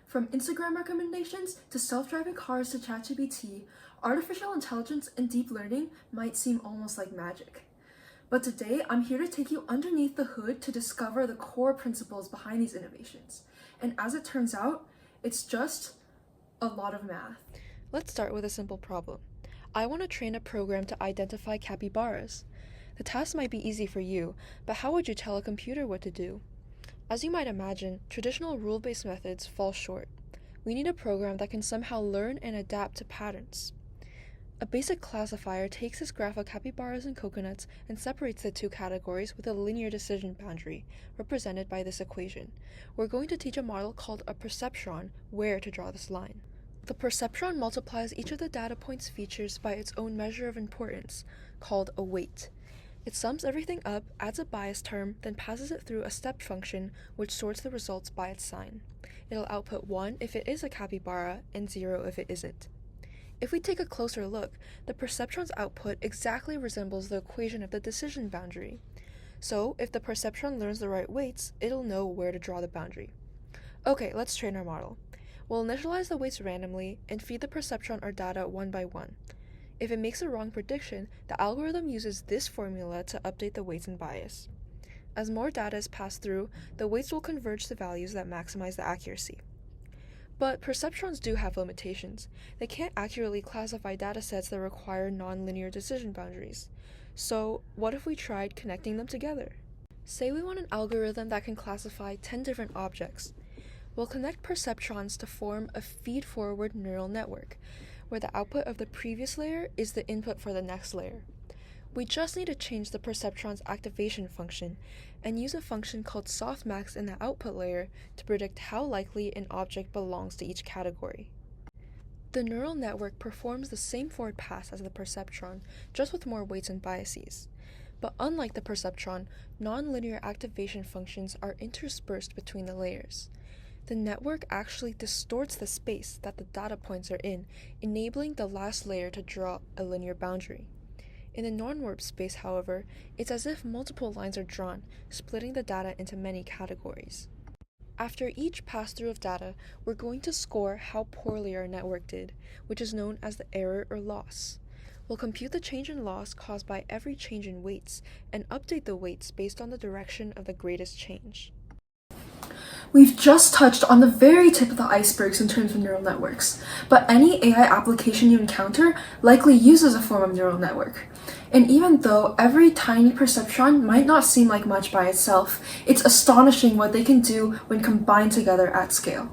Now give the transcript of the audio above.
From Instagram recommendations to self-driving cars to ChatGPT, artificial intelligence and deep learning might seem almost like magic. But today, I'm here to take you underneath the hood to discover the core principles behind these innovations. And as it turns out, it's just a lot of math. Let's start with a simple problem. I want to train a program to identify capybaras. The task might be easy for you, but how would you tell a computer what to do? As you might imagine, traditional rule-based methods fall short. We need a program that can somehow learn and adapt to patterns. A basic classifier takes this graph of capybaras and coconuts and separates the two categories with a linear decision boundary, represented by this equation. We're going to teach a model called a perceptron where to draw this line. The perceptron multiplies each of the data point's features by its own measure of importance, called a weight. It sums everything up, adds a bias term, then passes it through a step function which sorts the results by its sign. It'll output 1 if it is a capybara and 0 if it isn't. If we take a closer look, the perceptron's output exactly resembles the equation of the decision boundary. So, if the perceptron learns the right weights, it'll know where to draw the boundary. Okay, let's train our model. We'll initialize the weights randomly and feed the perceptron our data one by one. If it makes a wrong prediction, the algorithm uses this formula to update the weights and bias. As more data is passed through, the weights will converge to values that maximize the accuracy. But perceptrons do have limitations. They can't accurately classify datasets that require non-linear decision boundaries. So, what if we tried connecting them together? Say we want an algorithm that can classify 10 different objects. We'll connect perceptrons to form a feedforward neural network, where the output of the previous layer is the input for the next layer. We just need to change the perceptron's activation function and use a function called softmax in the output layer to predict how likely an object belongs to each category. The neural network performs the same forward pass as the perceptron, just with more weights and biases. But unlike the perceptron, nonlinear activation functions are interspersed between the layers. The network actually distorts the space that the data points are in, enabling the last layer to draw a linear boundary. In the non-warp space, however, it's as if multiple lines are drawn, splitting the data into many categories. After each pass-through of data, we're going to score how poorly our network did, which is known as the error or loss. We'll compute the change in loss caused by every change in weights, and update the weights based on the direction of the greatest change. We've just touched on the very tip of the icebergs in terms of neural networks, but any AI application you encounter likely uses a form of neural network. And even though every tiny perceptron might not seem like much by itself, it's astonishing what they can do when combined together at scale.